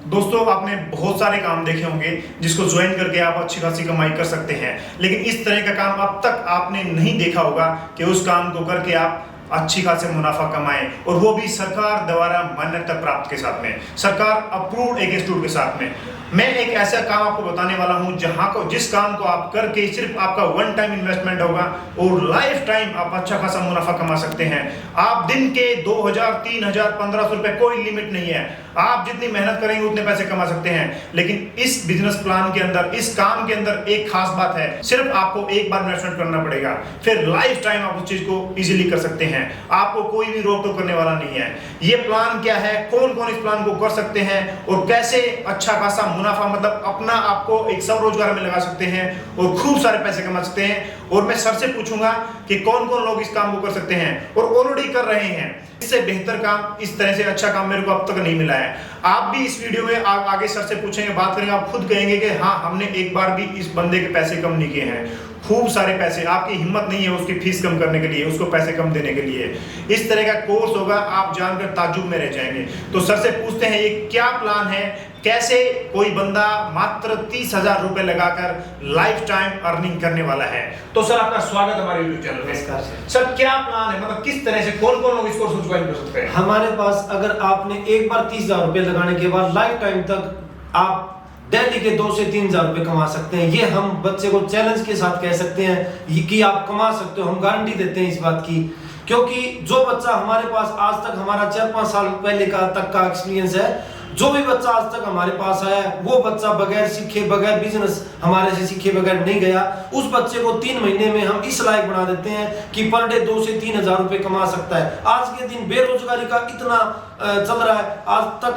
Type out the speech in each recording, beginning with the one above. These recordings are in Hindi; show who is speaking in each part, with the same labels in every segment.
Speaker 1: दोस्तों आपने बहुत सारे काम देखे होंगे जिसको ज्वाइन करके आप अच्छी खासी कमाई कर सकते हैं, लेकिन इस तरह का काम अब तक आपने नहीं देखा होगा कि उस काम को करके आप अच्छी खासे मुनाफा कमाएं, और वो भी सरकार द्वारा मान्यता प्राप्त के साथ में, सरकार अप्रूव्ड एक इंस्टीट्यूट के साथ में। मैं एक ऐसा काम आपको बताने वाला हूं जिस काम को आप करके सिर्फ आपका वन टाइम इन्वेस्टमेंट होगा और लाइफ टाइम आप अच्छा खासा मुनाफा कमा सकते हैं। आप दिन के 2000, 3000, 1500 रुपए, कोई लिमिट नहीं है। आप जितनी मेहनत करेंगे उतने पैसे कमा सकते हैं। लेकिन इस बिजनेस प्लान के अंदर, इस काम के अंदर एक खास बात है, सिर्फ आपको एक बार इन्वेस्टमेंट करना पड़ेगा, फिर लाइफ टाइम आप उस चीज को इजीली कर सकते हैं। आपको कोई भी रोक टोक करने वाला नहीं है। ये प्लान क्या है, कौन कौन इस प्लान को कर सकते हैं और कैसे अच्छा खासा मुनाफा, मतलब अपना आपको एक स्वरोजगार में लगा सकते हैं और खूब सारे पैसे कमा सकते हैं। और मैं सर से पूछूंगा कि कौन कौन लोग इस काम को कर सकते हैं और ऑलरेडी कर रहे हैं। इससे बेहतर काम, इस तरह से अच्छा काम मेरे को अब तक नहीं मिला है। आप भी इस वीडियो में आगे सर से पूछेंगे, बात करेंगे, आप खुद कहेंगे कि हाँ, हमने एक बार भी इस बंदे के पैसे कम नहीं किए हैं। खूब सारे पैसे, आपकी हिम्मत नहीं है उसकी फीस कम करने के लिए, उसको पैसे कम देने के लिए। इस तरह का कोर्स होगा, आप जानकर ताज्जुब में रह जाएंगे। तो सर से पूछते हैं, ये क्या प्लान है, कैसे कोई बंदा मात्र 30,000 रुपए लगाकर लाइफ टाइम अर्निंग करने वाला है। तो सर आपका स्वागत हमारे यूट्यूब चैनल में। सर क्या प्लान है, मतलब किस तरह से कौन कौन लोग इस कोर्स को ज्वाइन कर सकते हैं?
Speaker 2: हमारे पास अगर आपने एक बार 30,000 रुपए लगाने के बाद लाइफ टाइम तक आप डेली के 2 से 3,000 रुपए कमा सकते हैं। ये हम बच्चे को चैलेंज के साथ कह सकते हैं कि आप कमा सकते हो। हम गारंटी देते हैं इस बात की, क्योंकि जो बच्चा हमारे पास आज तक, हमारा 4-5 साल पहले का तक का एक्सपीरियंस है, जो भी बच्चा आज तक हमारे पास आया है वो बच्चा बगैर सीखे, बगैर बिजनेस हमारे से सीखे बगैर नहीं गया। उस बच्चे को 3 महीने में हम इस लायक बना देते हैं कि पर डे 2 से 3,000 रुपए कमा सकता है। आज के दिन बेरोजगारी का इतना चल रहा है, आज तक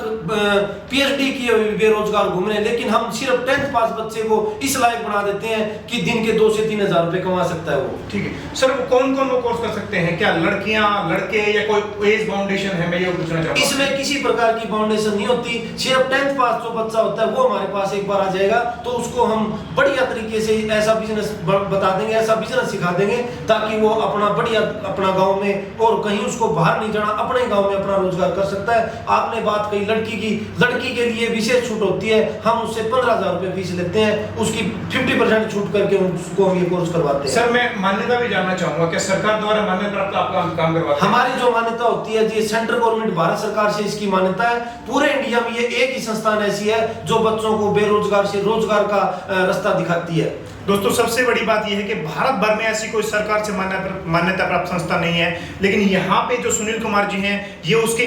Speaker 2: पीएचडी किए हुए बेरोजगार घूम रहे हैं, लेकिन हम सिर्फ 10th पास बच्चे को इस लायक बना देते हैं कि दिन के 2 से 3,000 रुपए कमा सकता है वो।
Speaker 1: ठीक है सर, वो कौन कौन लोग कोर्स कर सकते हैं? क्या लड़कियां, लड़के, या कोई एज बाउंडेशन है? मैं ये पूछना चाहता हूं।
Speaker 2: इसमें किसी प्रकार की बाउंडेशन नहीं होती। सिर्फ 10th पास जो बच्चा होता है वो हमारे पास एक बार आ जाएगा तो उसको हम बढ़िया तरीके से ऐसा बिजनेस बता देंगे, ऐसा बिजनेस सिखा देंगे ताकि वो अपना बढ़िया, अपना गांव में और कहीं उसको बाहर नहीं जाना, अपने गांव में अपना रोजगार कर सकता है। आपने बात कही लड़की की, लड़की के लिए विशेष छूट होती है। हम उससे 15,000 रुपए फीस लेते हैं, उसकी 50% छूट करके उसको हम ये कोर्स करवाते हैं।
Speaker 1: सर मैं मान्यता भी जानना चाहूंगा, क्या सरकार द्वारा मान्यता प्राप्त आपका काम करवाते हैं?
Speaker 2: हमारी जो मान्यता होती है जी, सेंट्रल गवर्नमेंट, भारत सरकार से इसकी मान्यता है। पूरे इंडिया में ये एक ही संस्थान ऐसी है जो बच्चों को बेरोजगार से रोजगार का रास्ता दिखाती है।
Speaker 1: दोस्तों सबसे बड़ी बात यह है कि भारत भर में ऐसी कोई सरकार से मान्यता प्राप्त संस्था नहीं है, लेकिन यहाँ पे जो सुनील कुमार जी हैं, ये उसके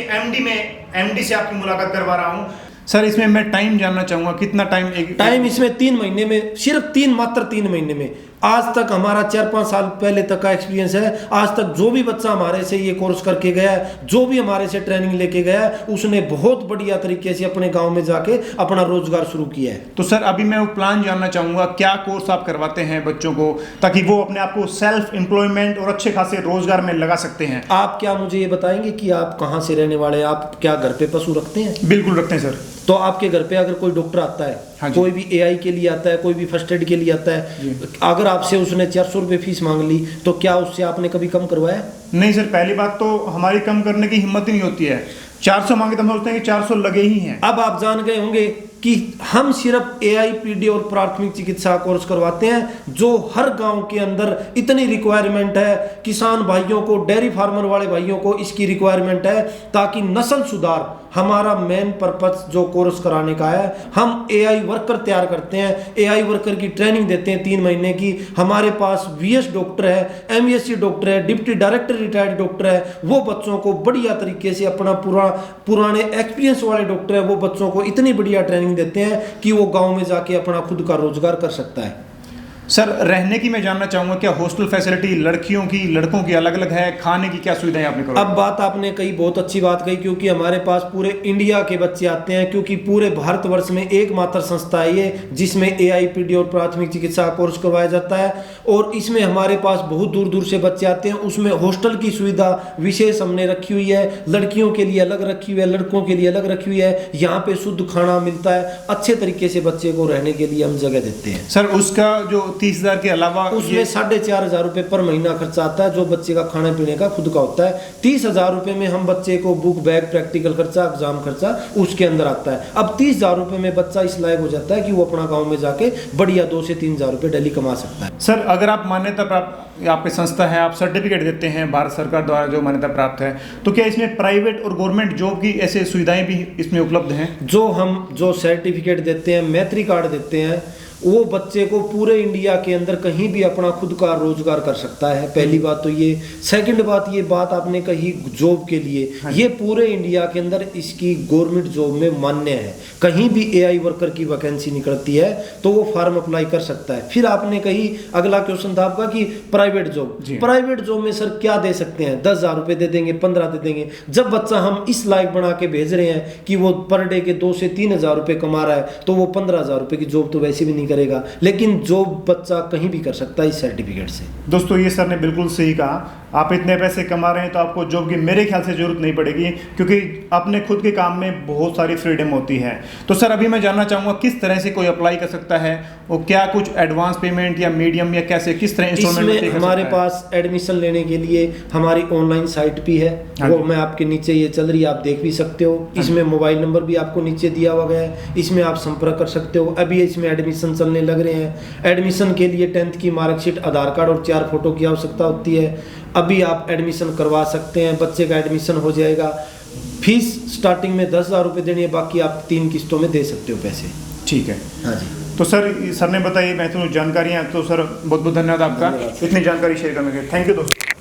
Speaker 1: एमडी से आपकी मुलाकात करवा रहा हूँ। सर इसमें मैं टाइम जानना चाहूंगा, कितना टाइम?
Speaker 2: इसमें 3 महीने में, सिर्फ मात्र 3 महीने में। आज तक हमारा 4-5 साल पहले तक का एक्सपीरियंस है। आज तक जो भी बच्चा हमारे से ये कोर्स करके गया है, जो भी हमारे से ट्रेनिंग लेके गया है, उसने बहुत बढ़िया तरीके से अपने गांव में जाके अपना रोजगार शुरू किया है।
Speaker 1: तो सर अभी मैं वो प्लान जानना चाहूंगा, क्या कोर्स आप करवाते हैं बच्चों को ताकि वो अपने आप को सेल्फ एम्प्लॉयमेंट और अच्छे खासे रोजगार में लगा सकते हैं?
Speaker 2: आप क्या मुझे ये बताएंगे कि आप कहाँ से रहने वाले हैं? आप क्या घर पे पशु रखते हैं?
Speaker 1: बिल्कुल रखते हैं सर।
Speaker 2: तो आपके घर पे अगर कोई डॉक्टर आता है,
Speaker 1: हाँ,
Speaker 2: कोई भी एआई के लिए आता है, कोई भी फर्स्ट एड के लिए आता है, अगर आपसे उसने 400 रुपये फीस मांग ली तो क्या उससे आपने कभी कम करवाया?
Speaker 1: नहीं सर, पहली बात तो हमारी कम करने की हिम्मत ही नहीं होती है। 400 मांगे तो हम सोचते हैं कि 400 लगे ही हैं।
Speaker 2: अब आप जान गए होंगे कि हम सिर्फ AIPD और प्राथमिक चिकित्सा कोर्स करवाते हैं जो हर गांव के अंदर इतनी रिक्वायरमेंट है। किसान भाइयों को, डेयरी फार्मर वाले भाइयों को इसकी रिक्वायरमेंट है ताकि नस्ल सुधार, हमारा मेन पर्पस जो कोर्स कराने का है। हम AI वर्कर तैयार करते हैं, AI वर्कर की ट्रेनिंग देते हैं 3 महीने की। हमारे पास VS डॉक्टर है, MSc डॉक्टर है, डिप्टी डायरेक्टर रिटायर्ड डॉक्टर है। वो बच्चों को बढ़िया तरीके से, अपना पुराने एक्सपीरियंस वाले डॉक्टर है, वो बच्चों को इतनी बढ़िया ट्रेनिंग देते हैं कि वो गांव में जाके अपना खुद का रोजगार कर सकता है।
Speaker 1: सर रहने की मैं जानना चाहूंगा, क्या हॉस्टल फैसिलिटी लड़कियों की, लड़कों की अलग अलग है? खाने की क्या सुविधाएं आपने करवाई?
Speaker 2: अब बात आपने कही, बहुत अच्छी बात कही, क्योंकि हमारे पास पूरे इंडिया के बच्चे आते हैं, क्योंकि पूरे भारतवर्ष में एकमात्र संस्था है ये जिसमें AIPD और प्राथमिक चिकित्सा कोर्स करवाया जाता है। और इसमें हमारे पास बहुत दूर दूर से बच्चे आते हैं। उसमें हॉस्टल की सुविधा विशेष हमने रखी हुई है, लड़कियों के लिए अलग रखी हुई है, लड़कों के लिए अलग रखी हुई है। यहाँ पे शुद्ध खाना मिलता है, अच्छे तरीके से बच्चे को रहने के लिए हम जगह देते हैं।
Speaker 1: सर उसका जो 30,000 के अलावा
Speaker 2: उसमें 4,500 रुपये पर महीना खर्चा आता है, जो बच्चे का खाने पीने का खुद का होता है। 30,000 रुपये में हम बच्चे को बुक बैग प्रैक्टिकल खर्चा एग्जाम खर्चा उसके अंदर आता है। अब 30,000 रुपये में बच्चा इस लायक हो जाता है कि वो अपना गाँव में जाके बढ़िया 2 से 3,000 रुपये डेली कमा सकता है।
Speaker 1: सर, अगर आप मान्यता प्राप्त आपकी संस्था है, आप सर्टिफिकेट देते हैं भारत सरकार द्वारा जो मान्यता प्राप्त है, तो क्या इसमें प्राइवेट और गवर्नमेंट जॉब की ऐसे सुविधाएं भी इसमें उपलब्ध हैं?
Speaker 2: जो सर्टिफिकेट देते हैं, मैत्री कार्ड देते हैं, वो बच्चे को पूरे इंडिया के अंदर कहीं भी अपना खुद का रोजगार कर सकता है। पहली बात तो ये। सेकंड बात, ये बात आपने कही जॉब के लिए, ये पूरे इंडिया के अंदर इसकी गवर्नमेंट जॉब में मान्य है। कहीं भी एआई वर्कर की वैकेंसी निकलती है तो वो फॉर्म अप्लाई कर सकता है। फिर आपने कही, अगला क्वेश्चन था आपका कि प्राइवेट जॉब। प्राइवेट जॉब में सर क्या दे सकते हैं? 10,000 रुपये दे देंगे, 15 दे देंगे। जब बच्चा हम इस लायक बना के भेज रहे हैं कि वो पर डे के 2 से 3,000 रुपये कमा रहा है, तो वो 15,000 रुपये की जॉब तो वैसे भी नहीं करेगा, लेकिन जॉब बच्चा कहीं भी कर सकता है इस सर्टिफिकेट से।
Speaker 1: दोस्तों, ये सर ने बिल्कुल सही कहा। आप इतने पैसे कमा रहे हैं तो आपको जॉब की मेरे ख्याल से जरूरत नहीं पड़ेगी, क्योंकि अपने खुद के काम में बहुत सारी फ्रीडम होती है। तो सर, अभी मैं जानना चाहूँगा किस तरह से कोई अप्लाई कर सकता है, और क्या कुछ एडवांस पेमेंट या मीडियम या कैसे, किस तरह इंस्टॉलमेंट
Speaker 2: इसमें हमारे पास एडमिशन लेने के लिए हमारी ऑनलाइन साइट भी है, वो मैं आपके नीचे ये चल रही है, आप देख भी सकते हो। इसमें मोबाइल नंबर भी आपको नीचे दिया हुआ है, इसमें आप संपर्क कर सकते हो। अभी इसमें एडमिशन चलने लग रहे हैं। एडमिशन के लिए 10th की मार्कशीट, आधार कार्ड और 4 फोटो की आवश्यकता होती है। अभी आप एडमिशन करवा सकते हैं, बच्चे का एडमिशन हो जाएगा। फीस स्टार्टिंग में 10,000 रुपये देनी है, बाकी आप 3 किस्तों में दे सकते हो पैसे।
Speaker 1: ठीक है।
Speaker 2: हाँ जी।
Speaker 1: तो सर ने बताई महत्वपूर्ण जानकारियाँ, तो सर बहुत बहुत धन्यवाद आपका इतनी जानकारी शेयर करने के लिए। थैंक यू दोस्तों।